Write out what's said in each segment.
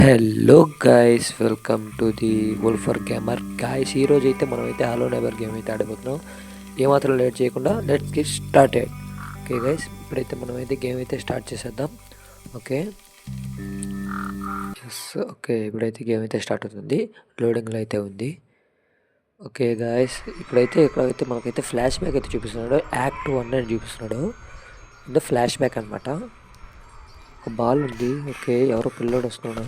Hello guys, welcome to the Wolfer gamer. Guys, ఈరోజు అయితే మనమైతే హలో నైబర్ గేమ్ అయితే ఆడబోతున్నాం. ఏమాత్రం లేట్ చేయకుండా let's get started. Okay guys, ఇప్పుడైతే మనమైతే గేమ్ అయితే స్టార్ట్ చేసేద్దాం. ఓకే ఓకే, ఇప్పుడైతే గేమ్ అయితే స్టార్ట్ అవుతుంది. లోడింగ్లో అయితే ఉంది. ఓకే గాయస్, ఇక్కడైతే మనకైతే ఫ్లాష్ బ్యాక్ అయితే చూపిస్తున్నాడు. యాక్ట్ 1 అని చూపిస్తున్నాడు. ఇది ఫ్లాష్ బ్యాక్ అనమాట. ఒక బాల్ ఉంది. ఓకే, ఎవరో పిల్లోడు వస్తున్నాడు.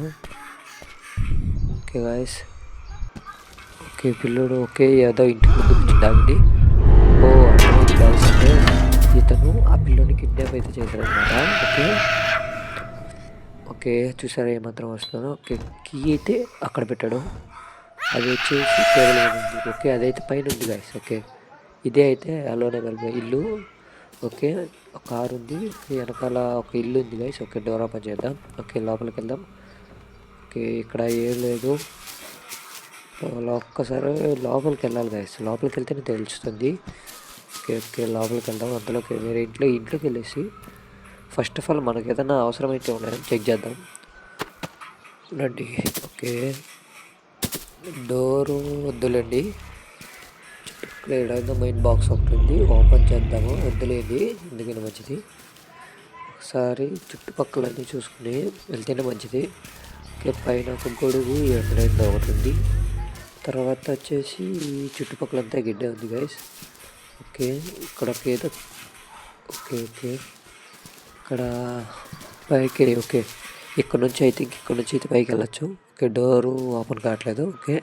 ఓకే గాయస్, ఓకే పిల్లోడు ఓకే ఏదో ఇంటికి ముందు కూర్చుండాలండి. ఓ అర్థమైంది గాయస్, అంటే ఇతను ఆ పిల్లోని కిడ్నాప్ అయితే చేశాడు అనమాట. ఓకే ఓకే, చూసారా ఏమాత్రం వస్తున్నాను. ఓకే, కీ అయితే అక్కడ పెట్టాడు. అది వచ్చేసి టేబుల్ మీద ఉంది. ఓకే, అదైతే పైన ఉంది గాయస్. ఓకే, ఇదే అయితే అలోనే ఇల్లు. ఓకే, ఒక కారు ఉంది. వెనకాల ఒక ఇల్లు ఉంది గైస్. ఓకే, డోర్ ఓపెన్ చేద్దాం. ఓకే, లోపలికి వెళ్దాం. ఓకే, ఇక్కడ ఏం లేదు. ఒక్కసారి లోపలికి వెళ్ళాలి గైస్. లోపలికి వెళ్తేనే తెలుస్తుంది. ఓకే ఓకే, లోపలికి వెళ్దాం. అంతలోకి వేరే ఇంట్లోకి వెళ్ళేసి ఫస్ట్ ఆఫ్ ఆల్ మనకి ఏదైనా అవసరమైతే ఉన్నాయని చెక్ చేద్దాం రండి. ఓకే, డోరు వద్దులేండి. ఇక్కడ ఏదైనా మెయిన్ బాక్స్ ఒకటి ఉంది, ఓపెన్ చేద్దాము. వద్దులేండి, ఎందుకని మంచిది. ఒకసారి చుట్టుపక్కలన్నీ చూసుకుని వెళ్తేనే మంచిది. ఓకే, పైన ఒక గొడుగు ఎక్కడైనా ఒకటి ఉంది. తర్వాత వచ్చేసి చుట్టుపక్కలంతా గిడ్డే ఉంది గైస్. ఓకే, ఇక్కడ ఏదో ఓకే ఓకే ఇక్కడ పైకి ఓకే ఇక్కడ నుంచి అయితే పైకి వెళ్ళచ్చు. ఓకే, డోరు ఓపెన్ కావట్లేదు. ఓకే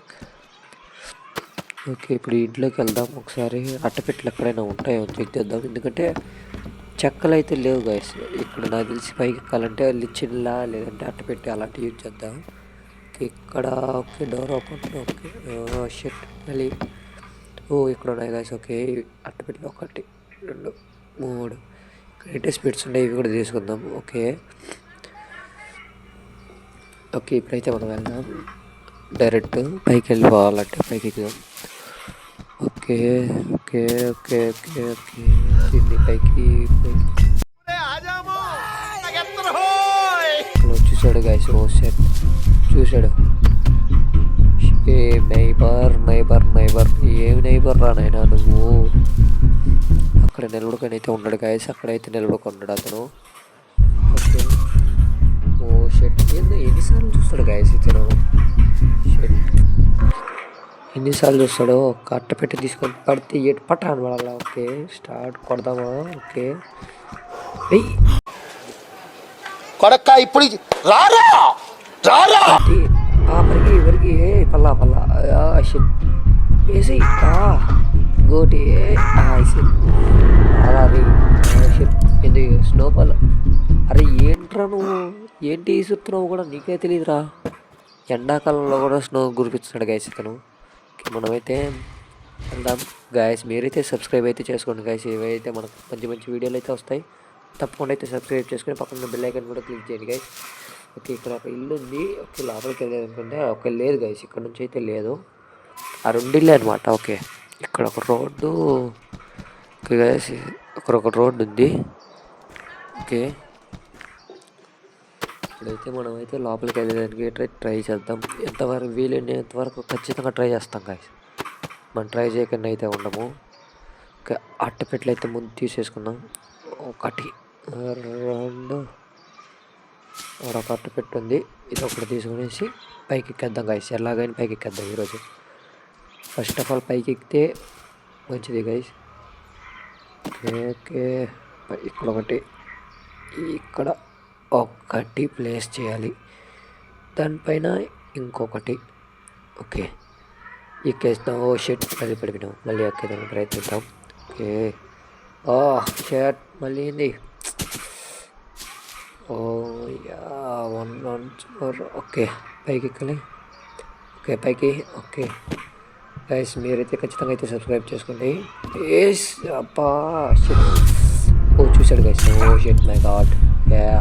ఓకే, ఇప్పుడు ఇంట్లోకి వెళ్దాం. ఒకసారి అట్టపెట్టెలు ఎక్కడైనా ఉంటాయో చెక్ చేద్దాం. ఎందుకంటే చెక్కలు అయితే లేవు గైస్. ఇక్కడ నాకు తెలిసి పైకి ఎక్కాలంటే లిచిన్లా లేదంటే అట్టపెట్టి అలాంటివి యూజ్ చేద్దాం. ఓకే, ఇక్కడ ఓకే డోర్ ఓపెన్. ఓకే షెట్ మళ్ళీ ఇక్కడ ఉన్నాయి గైస్. ఓకే, అట్టపెట్టెలు 1 2 3 ఇక్కడైతే స్పీడ్స్ ఉన్నాయి, ఇవి కూడా తీసుకుందాం. ఓకే ఓకే, ఇప్పుడైతే మనం వెళ్దాం. డైరెక్ట్ పైకి వెళ్ళిపోవాలంటే పైకి ఎక్కుదాం. Okay okay okay okay okay దీన్ని పైకి చూసాడు గైస్. ఓ సెట్ చూసాడు. ఏ నైబర్ ఏమి నైబర్ రా నాయనా నువ్వు. అక్కడ నిలబడుకొని అయితే ఉన్నాడు గైస్. అక్కడైతే నిలబడుకొని ఉన్నాడు అతను. ఓకే, ఓ షెట్ ఎన్నిసార్లు చూస్తాడు గైస్ ఇతను. షెట్ ఎన్నిసార్లు చూస్తాడో. ఒక అట్టపెట్టి తీసుకొని పడితే ఎటు పట్టాను వాళ్ళ. ఓకే, స్టార్ట్ కొడదామా. ఓకే కొడక్క ఇప్పుడు వరికి పల్లా వేసి గోటి ఎందుకు స్నోఫాల్. అరే ఏంట్రా నువ్వు, ఏంటి ఇస్తున్నావు కూడా నీకే తెలియదురా. ఎండాకాలంలో కూడా స్నో కురిపిస్తున్నాడు గైస్ ఇతను. మనమైతే వెళ్దాం గాయస్. మీరైతే సబ్స్క్రైబ్ అయితే చేసుకోండి గాయస్. ఇవైతే మనకు మంచి వీడియోలు అయితే వస్తాయి. తప్పకుండా అయితే సబ్స్క్రైబ్ చేసుకుని పక్కన బెల్ ఐకాన్ కూడా క్లిక్ చేయండి గైస్. ఓకే, ఇక్కడ ఒక ఇల్లు ఉంది. ఓకే, లోపలికి వెళ్ళేది అనుకుంటే ఒక లేదు గైస్. ఇక్కడ నుంచి అయితే లేదు, ఆ 2 ఇల్లే అనమాట. ఓకే, ఇక్కడ ఒక రోడ్డు. ఓకే గైస్, ఇక్కడ ఒక రోడ్డు ఉంది. ఓకే, ఇప్పుడైతే మనమైతే లోపలికి వెళ్ళేదానికి ట్రై చేద్దాం. ఎంతవరకు వీలైనంతవరకు ఖచ్చితంగా ట్రై చేస్తాం గాయస్. మనం ట్రై చేయకుండా అయితే ఉండము. ఓకే, అట్టపెట్టెలు అయితే ముందు తీసేసుకుందాం. 1 2 ఒక అట్టపెట్టు ఉంది. ఇది ఒకటి తీసుకునేసి పైకి ఎక్కేద్దాం గాయస్. ఎలాగైనా పైకి ఎక్కేద్దాం ఈరోజు. ఫస్ట్ ఆఫ్ ఆల్ పైకి ఎక్కితే మంచిది గైస్. ఓకే ఓకే, ఇక్కడ ఒకటి, ఇక్కడ ఒకటి ప్లేస్ చేయాలి. దానిపైన ఇంకొకటి. ఓకే, ఎక్కేస్తాం. ఓ షర్ట్ మళ్ళీ పడిపోయినాం. మళ్ళీ ఎక్కేదానికి ప్రయత్నిద్దాం. ఓకే, షర్ట్ మళ్ళీ ఏంది. ఓ యా 1 4. ఓకే, పైకి ఎక్కాలి. ఓకే పైకి. ఓకే గైస్, మీరైతే ఖచ్చితంగా అయితే సబ్స్క్రైబ్ చేసుకోండి. ఎస్ అబ్బా షిట్. ఓ చూశాడు guys. Oh shit my god. యా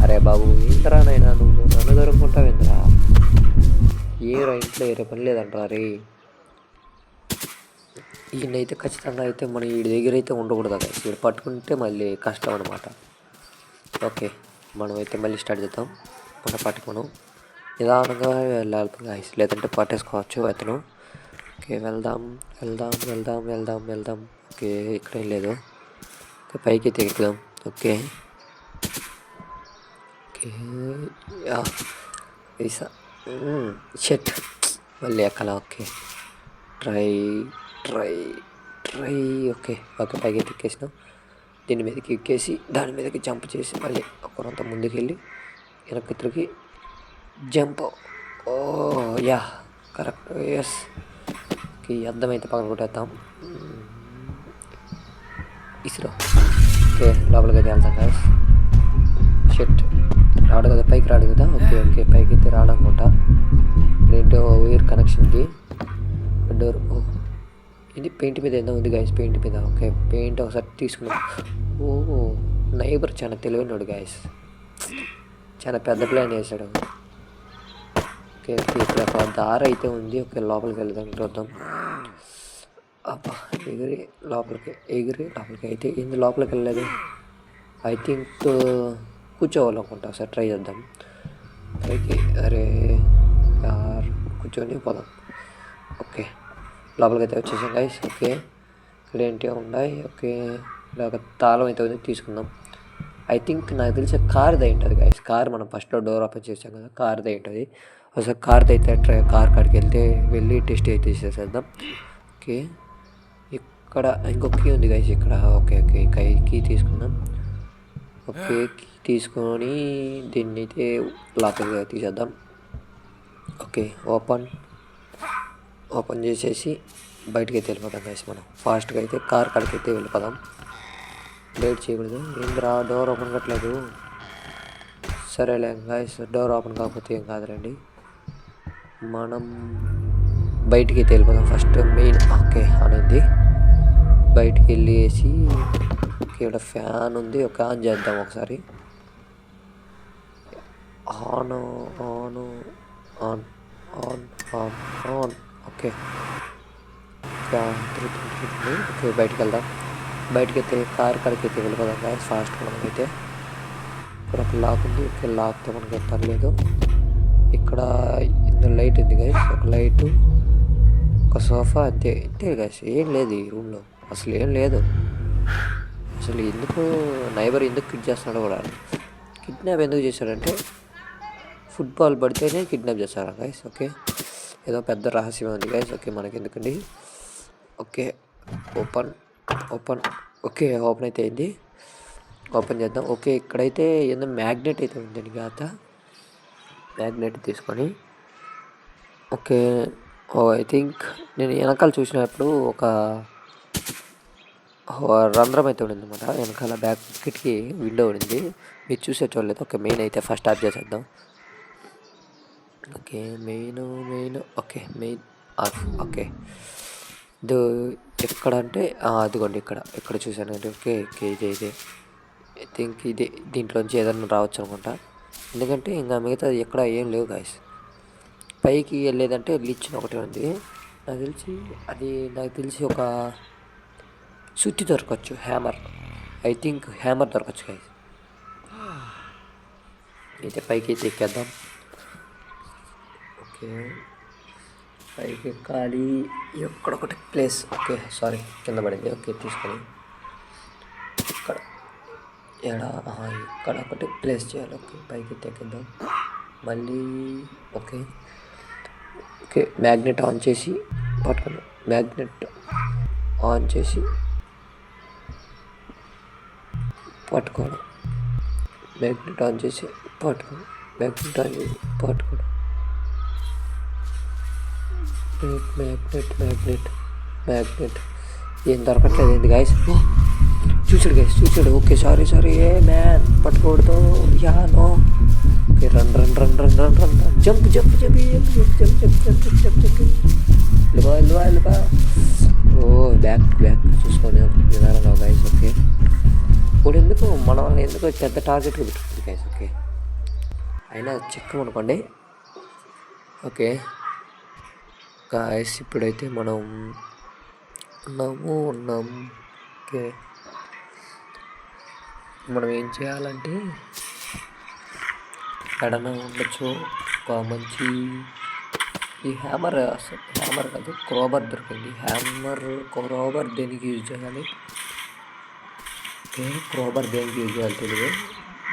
అరే బాబు ఏంటరా నైనా నువ్వు నన్ను దొరుకుంటావు ఏంద్రా. ఏరా ఇంట్లో ఏరే పని లేదంటారా రే. ఈయనైతే ఖచ్చితంగా అయితే మనం వీడి దగ్గర అయితే ఉండకూడదు గైస్. వీడు పట్టుకుంటే మళ్ళీ కష్టం అనమాట. ఓకే, మనం అయితే మళ్ళీ స్టార్ట్ చేద్దాం. మన పట్టుకును నిదానంగా వెళ్ళాలి గైస్, లేదంటే పట్టేసుకోవచ్చు అతను. ఓకే, వెళ్దాం వెళ్దాం వెళ్దాం వెళ్దాం వెళ్దాం. ఓకే, ఇక్కడేం లేదు. ఓకే, పైకి అయితే ఎక్కుదాం. ఓకే ఓకే యా వీసా షెట్ మళ్ళీ ఎక్కాల. Okay, try try try. Okay okay, పైకి అయితే ఎక్కేసినాం. దీని మీదకి ఎక్కేసి దాని మీదకి జంప్ చేసి మళ్ళీ ఒకరంత ముందుకు వెళ్ళి వెనక్కి తిరిగి జంప్. ఓ యా, కరెక్ట్, ఎస్. ఓకే, అర్థమైతే పక్కన కొట్టేద్దాం. ఇసురా. ఓకే, లోపలికి అయితే వెళ్తాం గాయస్. షెట్, రాడు కదా, పైకి రాడు కదా. ఓకే ఓకే, పైకి అయితే రాడనుకుంటా. ఏంటో వైర్ కనెక్షన్కి డోర్. ఓ, ఇది పెయింట్ మీద ఏదో ఉంది గాయస్, పెయింట్ మీద. ఓకే, పెయింట్ ఒకసారి తీసుకున్నాం. ఓ, నైబర్ చాలా తెలివైనడు గాయస్, చాలా పెద్ద ప్లాన్ వేసాడు. ఓకే ఓకే, ఇక్కడ ఒక దారి అయితే ఉంది. ఓకే, లోపలికి వెళ్దాం, చూద్దాం. అబ్బా, ఎగిరి లోపలికి అయితే ఏంది లోపలికి వెళ్ళలేదు. ఐ థింక్ కూర్చోవాలనుకుంటా. ఒకసారి ట్రై చేద్దాం పైకి. అరే యార్, కూర్చొని పోదాం. ఓకే, లోపలికి అయితే వచ్చేసాం గైస్. ఓకే, ఇక్కడ ఏంటి ఉన్నాయి. ఓకే, ఇలాగ తాళం అయితే ఉంది, తీసుకుందాం. ఐ థింక్ నాకు తెలిసి కార్ది అయి ఉంటుంది గైస్. కార్ మనం ఫస్ట్లో డోర్ ఓపెన్ చేసాం కదా, కార్ది అయి ఉంటుంది. ఒకసారి కార్ది అయితే కార్ కాడికి వెళ్ళి టెస్ట్ అయితే చేసేద్దాం. ఓకే, ఇక్కడ ఇంకొక కీ ఉంది గైస్ ఇక్కడ. ఓకే ఓకే, కీ తీసుకుందాం. ఓకే, కీ తీసుకొని దీన్ని అయితే లాక్ తీసేద్దాం. ఓకే, ఓపెన్ చేసేసి బయటకి అయితే వెళ్ళిపోతాం గైస్. మనం ఫాస్ట్గా అయితే కార్ కాడికి అయితే వెళ్ళిపోదాం, లేట్ చేయకూడదు. ఏంద్రా డోర్ ఓపెన్ కట్టలేదు. సరేలే గైస్, డోర్ ఓపెన్ కాకపోతే ఏం కాదులేండి. మనం బయటికి అయితే వెళ్ళిపోదాం ఫస్ట్. మెయిన్ ఓకే అనేది బయటికి వెళ్ళేసి ఇక్కడ ఫ్యాన్ ఉంది. ఒక ఆన్ చేద్దాం ఒకసారి. On on on on on on. Okay తిరుగుతుంది. ఓకే, బయటికి వెళ్దాం. బయటికి అయితే కార్ కాడికి అయితే వెళ్ళిపోదాం గాయస్ ఫాస్ట్గా. మనకైతే ఇక్కడ ఒక లాక్ ఉంది. ఓకే, లాక్తో మనకి పర్లేదు. ఇక్కడ ఇందులో లైట్ ఉంది గైస్, ఒక లైటు, ఒక సోఫా, అంతే అంతే గైస్. ఏం లేదు ఈ రూమ్లో, అసలు ఏం లేదు. అసలు ఎందుకు నైబర్ ఎందుకు కిడ్ చేస్తున్నాడో కూడా. కిడ్నాప్ ఎందుకు చేశాడంటే ఫుట్బాల్ పడితేనే కిడ్నాప్ చేస్తారా గైస్. ఓకే, ఏదో పెద్ద రహస్యం ఉంది గైస్. ఓకే, మనకి ఎందుకండి. Okay, open. ఓకే, ఓపెన్ అయితే అయింది. ఓపెన్ చేద్దాం. ఓకే, ఇక్కడైతే ఏదో మ్యాగ్నెట్ అయితే ఉందండి గాత. మ్యాగ్నెట్ తీసుకొని ఓకే, ఐ థింక్ నేను వెనకాల చూసినప్పుడు ఒక రంధ్రం అయితే ఉండింది అనమాట. వెనకాల బ్యాక్ కిటికీ విండో ఉండింది, మీరు చూసే చూడలేదు. ఓకే, మెయిన్ అయితే ఫస్ట్ ఆఫ్ చేసేద్దాం. Okay, main okay, main of. Okay, ఇది ఎక్కడ అంటే అదిగోండి ఇక్కడ చూసాను అంటే. ఓకే ఓకే, ఇదే ఐ థింక్ దీంట్లోంచి ఏదైనా రావచ్చు అనుకుంటా. ఎందుకంటే ఇంకా మిగతా ఎక్కడ ఏం లేవు గాయస్. పైకి వెళ్ళేదంటే లిచ్ ఒకటే ఉంది నాకు తెలిసి ఒక సుత్తి దొరకచ్చు, హ్యామర్. ఐ థింక్ హ్యామర్ దొరకచ్చు గాయస్. అయితే పైకి అయితే ఎక్కేద్దాం. ఓకే, పైకి ఎక్కాలి. ఎక్కడొకటి ప్లేస్. ఓకే, సారీ, కింద పడింది. ఓకే, తీసుకొని ఇక్కడ ఒకటి ప్లేస్ చేయాలి. ఓకే, పైకి ఎక్కేద్దాం మళ్ళీ. ఓకే ఓకే, మ్యాగ్నెట్ ఆన్ చేసి పట్టుకున్నాం. మ్యాగ్నెట్ ఆన్ చేసి పట్టుకోవడం. మ్యాగ్నెట్ ఆన్ చేసి పట్టుకోవడం. మ్యాగ్నెట్ ఏం దొరకట్లేదు ఏంది గాయస్. చూసాడు. ఓకే, సారీ ఏ మ్యాన్, పట్టుకోవడంతో yeah no. Okay, run. Jump వెళ్ళిపా. ఓ, బ్యాక్ చూసుకొని నిదానంగా గాయస్. ఓకే, ఇప్పుడు ఎందుకు మన వాళ్ళని ఎందుకు పెద్ద టార్గెట్గా పెట్టుకుంది గాయస్. ఓకే, అయినా చెక్కమనుకోండి. ఓకే గాయస్, ఇప్పుడైతే మనం ఉన్నాము. ఓకే. మనం ఏం చేయాలంటే ఎక్కడన్నా ఉండొచ్చు ఒక మంచి ఈ హ్యామర్ కాదు క్రోబర్ దొరికింది. క్రోబర్ దేనికి యూజ్ చేయాలి? క్రోబర్ దేనికి యూజ్ చేయాలి తెలియదు,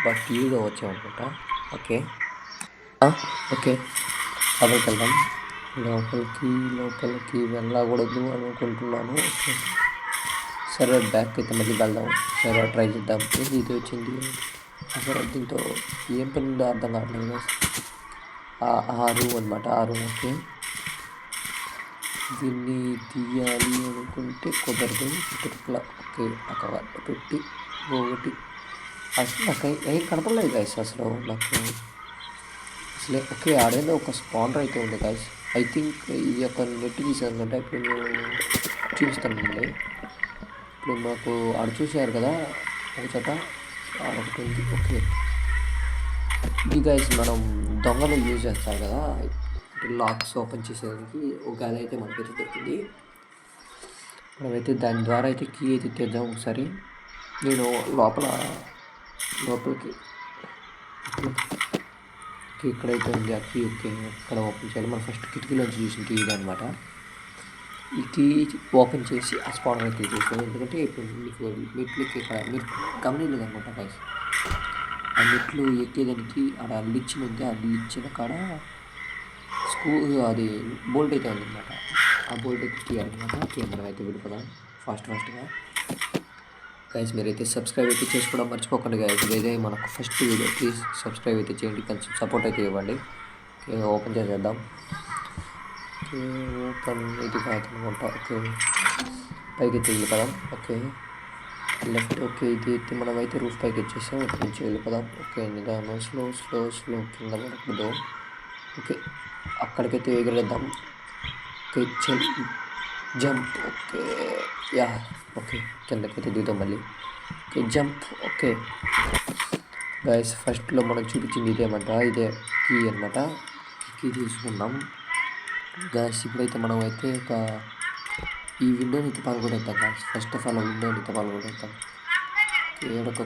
బట్ యూజ్ అవ్వచ్చు అనుకుంటా. ఓకే ఓకే లోపలికి వెళ్దాం. లోపలికి వెళ్ళకూడదు అనుకుంటున్నాను. ఓకే సరే బ్యాక్ అయితే మళ్ళీ వెళ్దాం. సరే ట్రై చేద్దాం. ఇది వచ్చింది అసలు దీంతో ఏం పని ఉందో అర్థం కావట్లేదు. 6 అనమాట 6. ఓకే దీన్ని తీయాలి అనుకుంటే కుదరదు. ట్రిప్లా ఓకే అక్కడ పెట్టి ఒకటి అసలు నాకు ఏం కనపడలేదు గాయస్ అసలు నాకు అసలే. ఓకే ఆడేదో ఒక స్పానర్ అయితే ఉంది గాయస్. ఐ థింక్ ఈ యొక్క నెట్ తీసానంటే ఇప్పుడు నేను చూపిస్తానండి. ఇప్పుడు మాకు ఆడ చూసారు కదా ఒక చోట ఒకటి ఉంది. ఓకే ఇది గాయస్ మనం దొంగలు యూజ్ చేస్తారు కదా లాక్స్ ఓపెన్ చేసేదానికి ఒక గది అయితే మనకైతే దొరికింది. మనమైతే దాని ద్వారా అయితే కీ అయితే తెద్దాం ఒకసారి. నేను లోపలికి ఇక్కడైతే ఉంది ఆ కీ. ఓకే ఇక్కడ ఓపెన్ చేయాలి. మనం ఫస్ట్ కిటికీలోంచి చూసిన కీ ఇదనమాట. ఈ కీ ఓపెన్ చేసి ఆ స్పానర్ అయితే చేస్తాం. ఎందుకంటే ఇప్పుడు మీకు మెట్లకి ఇక్కడ మీరు గమనించలేదు అనుకుంటా గైస్. ఆ మెట్లు ఎక్కేదానికి ఆడ లిచ్చిన ఉంది. ఆ లిచ్చిన కాడ అది బోల్ట్ అయితే ఉందన్నమాట. ఆ బోల్ట్ అయితే తీయాలన్నమాట. మనం అయితే విడిపోదాం ఫాస్ట్గా. గైస్ మీరైతే సబ్స్క్రైబ్ అయితే చేసుకోవడం మర్చిపోకండి గైస్. ఇదైతే మనకు ఫస్ట్ వీడియో. ప్లీజ్ సబ్స్క్రైబ్ అయితే చేయండి, కొంచెం సపోర్ట్ అయితే ఇవ్వండి. ఓపెన్ చేసేద్దాం. ఓపెన్ ఇది కాదు అనుకుంటా. ఓకే పైకి అయితే వెళ్ళిపోదాం. Okay left. ఓకే ఇది అయితే మనం అయితే రూఫ్ పైకి వచ్చేసాం. ఇక్కడి నుంచి వెళ్ళిపోదాం. ఓకే నిదానం స్లో కింద పడకూడదు. ఓకే అక్కడికైతే ఎగిరేద్దాం. Okay jump. Okay yeah okay కిందకైతే దిగుతాం మళ్ళీ. Okay jump. ఓకే గైస్ ఫస్ట్లో మనం చూపించింది ఇదేమంట, ఇదే కీ అనమాట. కీ తీసుకున్నాం గైస్. ఇప్పుడైతే మనం అయితే ఈ విండోని అయితే పాల్గొడేద్దాం గైస్. ఫస్ట్ ఆఫ్ ఆల్ విండోని అయితే పాల్గొడేద్దాం. ఏడొక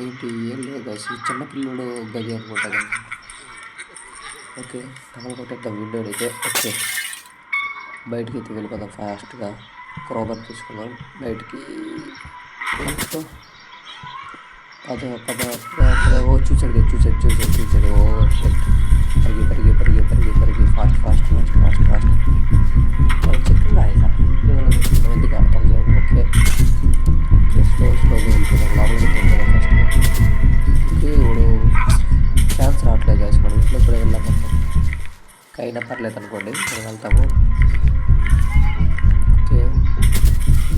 ఏంటి ఏం లేదు గైస్, చిన్నపిల్లడు గది అనుకుంటా కానీ. ఓకే పాల్గొట్టేద్దాం విండోని అయితే. ఓకే బయటికి అయితే వెళ్ళిపోదాం ఫాస్ట్గా. క్రోబర్ తీసుకున్నాం బయటికి. పద ఓ చూసాడు. ఓ షట్ పరిగి ఫాస్ట్ చెప్తుందా ఎందుకు అర్థం లేదు. ఓకే స్లోగా వెళ్ళిపోదాం. లోపలికి వెళ్ళిపోదాం ఫస్ట్. ఓకే ఇప్పుడు ఛాన్స్ రావట్లేదు గైస్. మనం ఇంట్లో కూడా వెళ్ళాం మొత్తం. అయినా పర్లేదు అనుకోండి మనం వెళ్తాము. ఓకే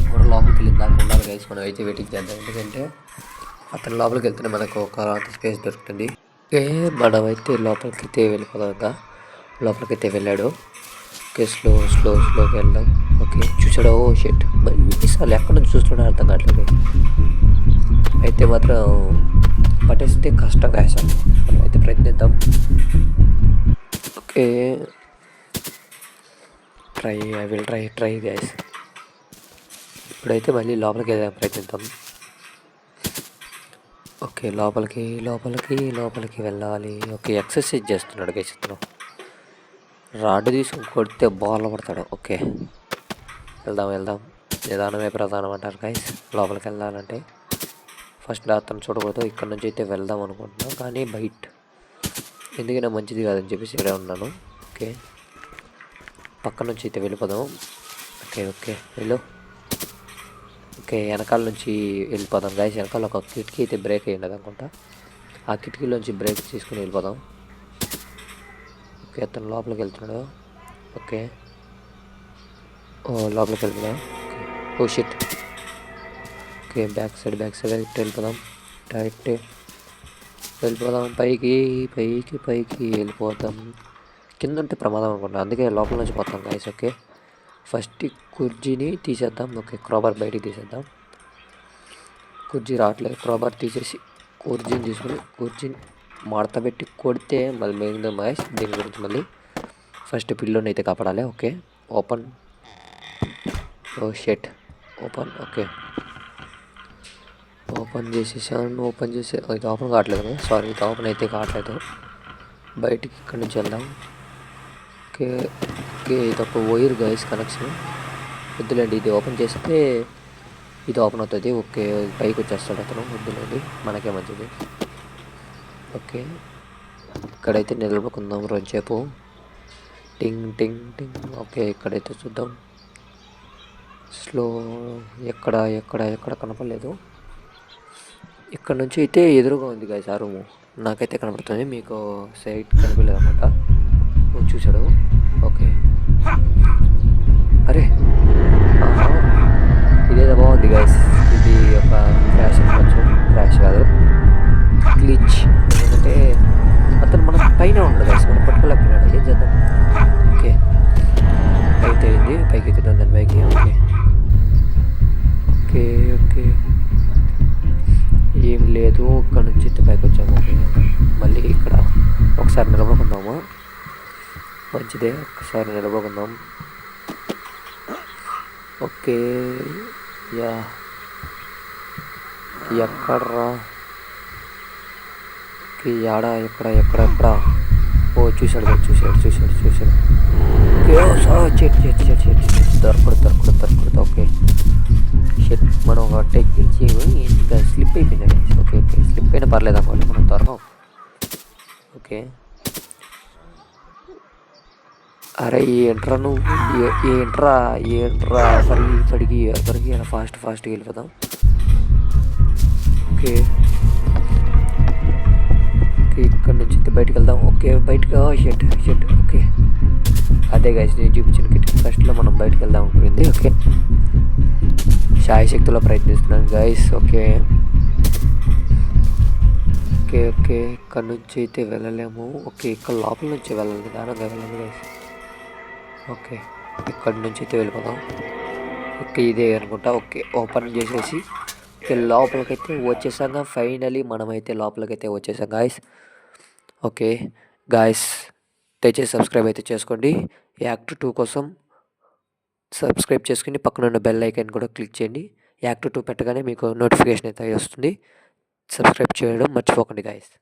ఇప్పుడు లోపలికి వెళ్ళిన దాకా ఉండాలి గైస్. మనం అయితే వెయిటింగ్ చేద్దాం. ఎందుకంటే అతను లోపలికి వెళ్తేనే మనకు ఒక స్పేస్ దొరుకుతుంది. ఓకే మనమైతే లోపలికి అయితే వెళ్ళిపోదాం. లోపలికైతే వెళ్ళాడు. ఓకే స్లోగా వెళ్దాం. ఓకే చూసాడు. ఓ షెట్ మరి ఈసారి ఎక్కడ నుంచి చూస్తున్నాడో అర్థం కావట్లేదు. అయితే మాత్రం పట్టేస్తే కష్టం గాయస్. మనం అయితే ప్రయత్నిద్దాం. Okay I will try guys. ఇప్పుడైతే మళ్ళీ లోపలికి వెళ్ళాం ప్రయత్నిద్దాం. ఓకే లోపలికి వెళ్ళాలి. ఓకే ఎక్సర్సైజ్ చేస్తున్నాడు గైస్ ఇతను. రాడ్ తీసుకుని కొడితే బాల్ పడతాడు. ఓకే వెళ్దాం. నిదానమే ప్రధానం అంటారు గైస్. లోపలికి వెళ్ళాలంటే ఫస్ట్ అతను చూడకూడదు. ఇక్కడ నుంచి అయితే వెళ్దాం అనుకుంటున్నాను కానీ బయట ఎందుకైనా మంచిది కాదని చెప్పేసి ఇక్కడే ఉన్నాను. ఓకే పక్క నుంచి అయితే వెళ్ళిపోదాం. ఓకే వెళ్ళు. ఓకే వెనకాల నుంచి వెళ్ళిపోదాం గైస్. వెనకాల ఒక కిటికీ అయితే బ్రేక్ అయ్యింది అనుకుంటా. ఆ కిటికీలోంచి బ్రేక్ తీసుకుని వెళ్ళిపోదాం. ఓకే అతను లోపలికి వెళ్తున్నాడు. ఓకే లోపలికి వెళ్తున్నాం. Oh shit. Okay back side వెళ్ళిపోదాం. డైరెక్ట్ వెళ్ళిపోదాం పైకి వెళ్ళిపోతాం. కింద ఉంటే ప్రమాదం అనుకుంటా, అందుకే లోపల నుంచి పోతాం గైస్. ఓకే ఫస్ట్ కుర్చీని తీసేద్దాం. ఓకే క్రోబార్ బయటికి తీసేద్దాం. కుర్చీ రావట్లేదు. క్రోబార్ తీసేసి కుర్చీని తీసుకుని కుర్చీని మడత పెట్టి కొడితే మళ్ళీ మిగిలిన గైస్. దీని గురించి మళ్ళీ ఫస్ట్ పిల్లోని అయితే కాపాడాలి. Okay open. ఓ షెట్ ఓకే. ఓపెన్ చేసేసాను. ఇది ఓపెన్ కావట్లేదు కదా, సారీ, ఇది ఓపెన్ అయితే కావట్లేదు. బయటికి ఇక్కడి నుంచి వెళ్దాం. ఓకే ఓకే, ఇది ఒక వైర్ గైస్ కనెక్షన్. వద్దులేండి, ఇది ఓపెన్ చేస్తే ఇది ఓపెన్ అవుతుంది. ఓకే, పైకి వచ్చేస్తాడు అతను. వద్దులేండి, మనకే మంచిది. ఓకే, ఇక్కడైతే నిలబడుకుందాం రోజుసేపు. టింగ్ టింగ్ టింగ్. ఓకే, ఇక్కడైతే చూద్దాం. స్లో ఎక్కడ ఎక్కడ ఎక్కడ కనపడలేదు. ఇక్కడ నుంచి అయితే ఎదురుగా ఉంది గైస్ ఆ రూము. నాకైతే కనపడుతుంది, మీకు సైట్ కనిపించలేదు అనమాట. చూశాడు. ఓకే, అరే ఇదేదో బాగుంది గైస్. ఇది ఒక క్రాష్ అనుకోవచ్చు. క్రాష్ కాదు, గ్లిచ్. ఎందుకంటే అతను మన పైన ఉన్నాడు గైస్, మనం పట్టుకోలేకపోయినాడు. ఏం చేద్దాం? ఓకే, అయితే అయింది. పైకి ఎత్తుతాం దాని పైకి. ఓకే ఓకే ఓకే, ఏం లేదు. ఇక్కడ నుంచి పైకి వచ్చాము. ఓకే, మళ్ళీ ఇక్కడ ఒకసారి నిలబడుకుందాము. మంచిదే, ఒకసారి నిలబడుకుందాం. ఓకే, యా ఎక్కడ్రా? ఓకే, యాడా ఎక్కడ ఎక్కడ ఎక్కడ? ఓ చూశాడు. ఓకే, దొరకడు. ఓకే షెట్, మనం ఒక టెక్నిక్ ఇంకా స్లిప్ అయిపోయింది. ఓకే స్లిప్ అయినా పర్లేదు అనుకోండి, మనం దొరకం. ఓకే, అరే ఏంట్రా నువ్వు, ఏంట్రా పరిగి ఫాస్ట్గా వెళ్ళిపోదాం. ఓకే ఇక్కడ నుంచి బయటకు వెళ్దాం. ఓకే, బయటకు షెట్. ఓకే, అదే గైస్ నేను చూపించిన కిట్ ఫస్ట్లో మనం బయటకు వెళ్దాం అనుకుంది. ఓకే, శాయశక్తిలో ప్రయత్నిస్తున్నాను గైస్. ఓకే, ఇక్కడ నుంచి అయితే వెళ్ళలేము. ఓకే, ఇక్కడ లోపల నుంచి వెళ్ళాలి, నిదానంగా వెళ్ళాలి గైస్. ఓకే, ఇక్కడ నుంచి అయితే వెళ్ళిపోదాం. ఓకే, ఇదే అనుకుంటా. ఓకే, ఓపెన్ చేసేసి లోపలికైతే వచ్చేసాం. ఫైనలీ మనమైతే లోపలికైతే వచ్చేసాం గాయస్. ఓకే గాయస్, దయచేసి సబ్స్క్రైబ్ అయితే చేసుకోండి. యాక్ట్ 2 కోసం సబ్స్క్రైబ్ చేసుకుని పక్కన ఉన్న బెల్ ఐకాన్ కూడా క్లిక్ చేయండి. యాక్ట్ 2 పెట్టగానే మీకు నోటిఫికేషన్ అయితే వస్తుంది. సబ్స్క్రైబ్ చేయడం మర్చిపోకండి గాయస్.